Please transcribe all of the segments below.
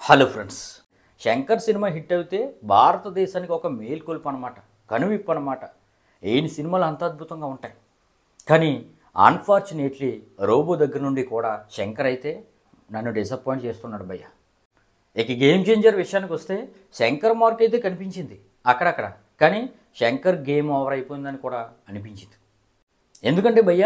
Hello friends, Shankar cinema hit అయితే భారతదేశానికి ఒక మేల్కొల్పు అనమాట, కనువిప్పు అనమాట. ఏని సినిమాలు అంత అద్భుతంగా ఉంటాయి. కానీ అన్ఫార్చునేట్లీ రోబో దగ్గర నుండి కూడా శంకర్ అయితే నన్ను డిసప్పాయింట్ చేస్తున్నాడు భయ్య. ఇక గేమ్ చేంజర్ విషయానికి వస్తే శంకర్ మార్క్ అయితే కనిపించింది అక్కడక్కడ, కానీ శంకర్ గేమ్ ఓవర్ అయిపోయిందని కూడా అనిపించింది. ఎందుకంటే భయ్య,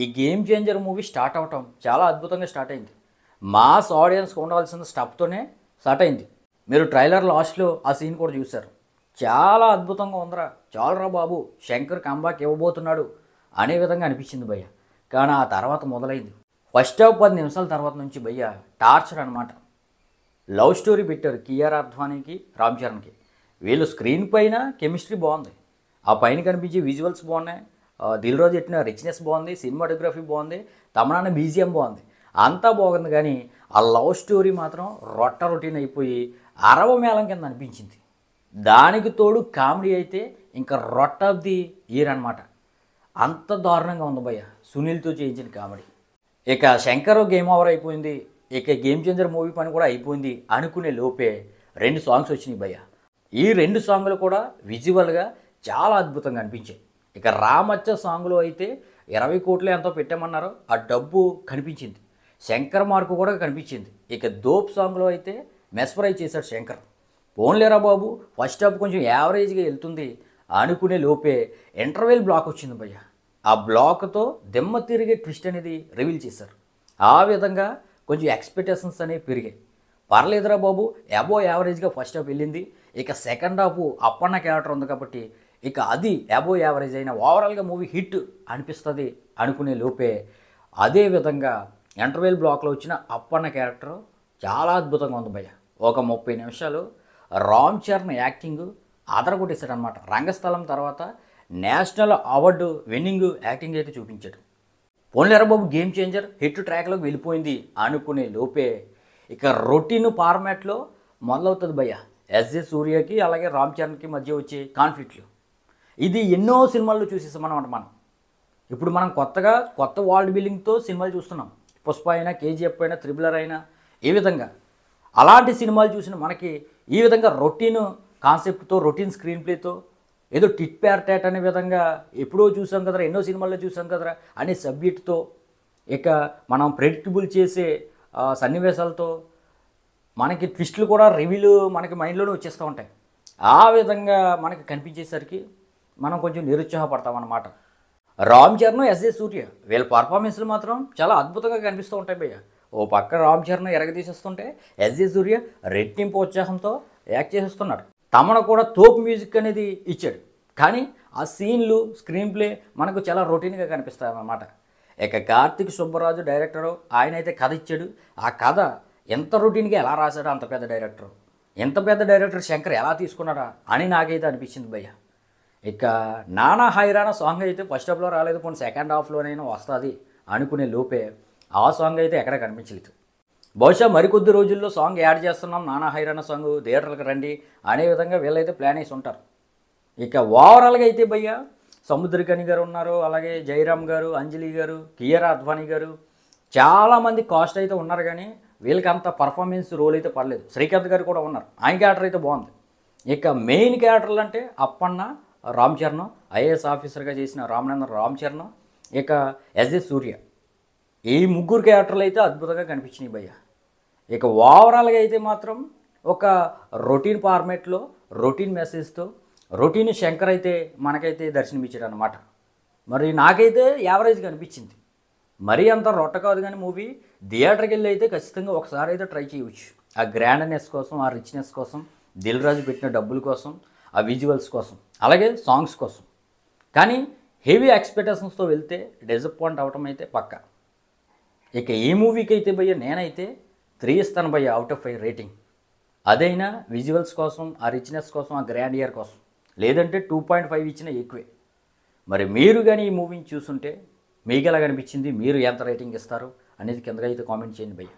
ఈ గేమ్ చేంజర్ మూవీ స్టార్ట్ అవటం చాలా అద్భుతంగా స్టార్ట్ అయింది. మాస్ ఆడియన్స్కి ఉండాల్సిన స్టెప్తోనే స్టార్ట్ అయింది. మీరు ట్రైలర్ లాస్ట్లో ఆ సీన్ కూడా చూశారు. చాలా అద్భుతంగా ఉందిరా, చాలరా బాబు, శంకర్ కంబ్యాక్ ఇవ్వబోతున్నాడు అనే విధంగా అనిపించింది భయ్య. కానీ ఆ తర్వాత మొదలైంది. ఫస్ట్ హాఫ్ 10 నిమిషాల తర్వాత నుంచి భయ్య టార్చర్ అనమాట. లవ్ స్టోరీ పెట్టారు కియారా అద్వానీకి, రామ్ చరణ్కి. వీళ్ళు స్క్రీన్ పైన కెమిస్ట్రీ బాగుంది, ఆ పైన కనిపించే విజువల్స్ బాగున్నాయి, దిల్ రాజు పెట్టిన రిచ్నెస్ బాగుంది, సినిమాటోగ్రఫీ బాగుంది, తమనాన్న బీజిఎం బాగుంది, అంతా బాగుంది. కానీ ఆ లవ్ స్టోరీ మాత్రం రొటీన్ అయిపోయి మేళం కింద అనిపించింది. దానికి తోడు కామెడీ అయితే ఇంకా ఆఫ్ ది ఇయర్ అనమాట. అంత దారుణంగా ఉంది భయ్య సునీల్తో చేయించిన కామెడీ. ఇక శంకర్ గేమ్ ఓవర్ అయిపోయింది, ఇక గేమ్ చేంజర్ మూవీ పని కూడా అయిపోయింది అనుకునే లోపే 2 సాంగ్స్ వచ్చినాయి భయ్య. ఈ 2 సాంగ్లు కూడా విజువల్గా చాలా అద్భుతంగా అనిపించాయి. ఇక రామచ్చ సాంగ్లో అయితే 20 కోట్లు ఎంతో పెట్టామన్నారో ఆ డబ్బు కనిపించింది. శంకర్ మార్కు కూడా కనిపించింది. ఇక దోప్ సాంగ్లో అయితే మెస్పరైజ్ చేశాడు శంకర్. పోన్లేరా బాబు, ఫస్ట్ హాఫ్ కొంచెం యావరేజ్గా వెళ్తుంది అనుకునే లోపే ఇంటర్వెల్ బ్లాక్ వచ్చింది భయ్య. ఆ బ్లాక్తో దిమ్మ తిరిగే ట్విస్ట్ అనేది రివీల్ చేశారు. ఆ విధంగా కొంచెం ఎక్స్పెక్టేషన్స్ అనేవి పెరిగాయి. పర్లేదురా బాబు, యావరేజ్గా ఫస్ట్ హాఫ్ వెళ్ళింది. ఇక సెకండ్ హాఫ్ అప్పన్న క్యారెక్టర్ ఉంది కాబట్టి ఇక అది యావరేజ్ అయిన ఓవరాల్గా మూవీ హిట్ అనిపిస్తుంది అనుకునే లోపే అదే విధంగా ఇంటర్వెల్ బ్లాక్లో వచ్చిన అప్పన్న క్యారెక్టర్ చాలా అద్భుతంగా ఉంది భయ్య. ఒక 30 నిమిషాలు రామ్ చరణ్ యాక్టింగ్ అదరగొట్టేశాడు అనమాట. రంగస్థలం తర్వాత నేషనల్ అవార్డు విన్నింగ్ యాక్టింగ్ అయితే చూపించాడు. పోన్లేరా బాబు, గేమ్ చేంజర్ హిట్ ట్రాక్లోకి వెళ్ళిపోయింది అనుకునే లోపే ఇక రొటీన్ ఫార్మాట్లో మొదలవుతుంది భయ్య. ఎస్జే సూర్యకి అలాగే రామ్ చరణ్కి మధ్య వచ్చే కాన్ఫ్లిక్ట్లు ఇది ఎన్నో సినిమాల్లో చూసేసాం అనమాట. ఇప్పుడు మనం కొత్త వరల్డ్ బిల్డింగ్తో సినిమాలు చూస్తున్నాం. పుష్ప అయినా, కేజీఎఫ్ అయినా, త్రిబులర్ అయినా, ఏ విధంగా అలాంటి సినిమాలు చూసిన మనకి ఈ విధంగా రొటీన్ కాన్సెప్ట్తో, రొటీన్ స్క్రీన్ ప్లేతో, ఏదో టిట్ ప్యార్ టాట్ అనే విధంగా ఎప్పుడో చూసాం కదరా, ఎన్నో సినిమాల్లో చూసాం కదరా అనే సబ్జెక్ట్తో, ఇక మనం ప్రెడిక్టబుల్ చేసే సన్నివేశాలతో మనకి ట్విస్టులు కూడా రివ్యూలు మనకి మైండ్లోనే వచ్చేస్తూ ఉంటాయి. ఆ విధంగా మనకి కనిపించేసరికి మనం కొంచెం నిరుత్సాహపడతామన్నమాట. రామ్ చరణ్, ఎస్జే సూర్య వీళ్ళ పర్ఫార్మెన్స్లు మాత్రం చాలా అద్భుతంగా కనిపిస్తూ ఉంటాయి భయ్య. ఓ పక్క రామ్ చరణ్ ఎరగదీసేస్తుంటే ఎస్జే సూర్య రెట్టింపు ఉత్సాహంతో యాక్ట్ చేసేస్తున్నాడు. తమను కూడా తోపు మ్యూజిక్ అనేది ఇచ్చాడు. కానీ ఆ సీన్లు, స్క్రీన్ ప్లే మనకు చాలా రొటీన్గా కనిపిస్తాయి అన్నమాట. ఇక కార్తిక్ సుబ్బరాజు డైరెక్టరు, ఆయన అయితే కథ ఇచ్చాడు. ఆ కథ ఎంత రొటీన్గా ఎలా రాశాడో అంత పెద్ద డైరెక్టరు, ఎంత పెద్ద డైరెక్టర్ శంకర్ ఎలా తీసుకున్నాడా అని నాకైతే అనిపించింది భయ్య. ఇక నానా హైరానా సాంగ్ అయితే ఫస్ట్ హాఫ్లో రాలేదు, కొన్ని సెకండ్ హాఫ్లోనైనా వస్తుంది అనుకునే లోపే ఆ సాంగ్ అయితే ఎక్కడ కనిపించలేదు. బహుశా మరికొద్ది రోజుల్లో సాంగ్ యాడ్ చేస్తున్నాం, నానా హైరానా సాంగ్ థియేటర్లకు రండి అనే విధంగా వీళ్ళైతే ప్లాన్ వేసి ఉంటారు. ఇక ఓవరాల్గా అయితే భయ్య సముద్రకని గారు ఉన్నారు, అలాగే జయరామ్ గారు, అంజలి గారు, కియారా అద్వానీ గారు, చాలామంది కాస్ట్ అయితే ఉన్నారు. కానీ వీళ్ళకి అంత పర్ఫార్మెన్స్ రోల్ అయితే పడలేదు. శ్రీకాంత్ గారు కూడా ఉన్నారు, ఆయన క్యారెక్టర్ అయితే బాగుంది. ఇక మెయిన్ క్యారెక్టర్లు అంటే అప్పన్న, రామ్ చరణ్, ఐఏఎస్ ఆఫీసర్గా చేసిన రామ్ చరణ్, ఇక ఎస్జే సూర్య, ఈ ముగ్గురు క్యారెక్టర్లు అయితే అద్భుతంగా కనిపించినాయి భయ్య. ఇక ఓవరాల్గా అయితే మాత్రం ఒక రొటీన్ ఫార్మేట్లో, రొటీన్ మెసేజ్తో, రొటీన్ శంకర్ అయితే మనకైతే దర్శనమిచ్చాడు అనమాట. మరి నాకైతే యావరేజ్గా అనిపించింది. మరీ అంత రొట్ట కాదు, కానీ మూవీ థియేటర్కి వెళ్ళి అయితే ఖచ్చితంగా ఒకసారి అయితే ట్రై చేయవచ్చు. ఆ గ్రాండ్నెస్ కోసం, ఆ రిచ్నెస్ కోసం, దిల్ రాజు పెట్టిన డబ్బుల కోసం, ఆ విజువల్స్ కోసం, అలాగే సాంగ్స్ కోసం. కానీ హెవీ ఎక్స్పెక్టేషన్స్తో వెళ్తే డిసప్పాయింట్ అవటం అయితే పక్కా. ఇక ఈ మూవీకి అయితే భయ్య నేనైతే 3 ఇస్తాను భయ్య అవుట్ ఆఫ్ 5 రేటింగ్. అదైనా విజువల్స్ కోసం, ఆ రిచ్నెస్ కోసం, ఆ గ్రాండ్ ఇయర్ కోసం. లేదంటే 2.5 ఇచ్చిన ఎక్కువే. మరి మీరు కానీ ఈ మూవీని చూస్తుంటే మీకు ఎలా కనిపించింది, మీరు ఎంత రేటింగ్ ఇస్తారు అనేది కిందగా అయితే కామెంట్ చేయండి భయ్య.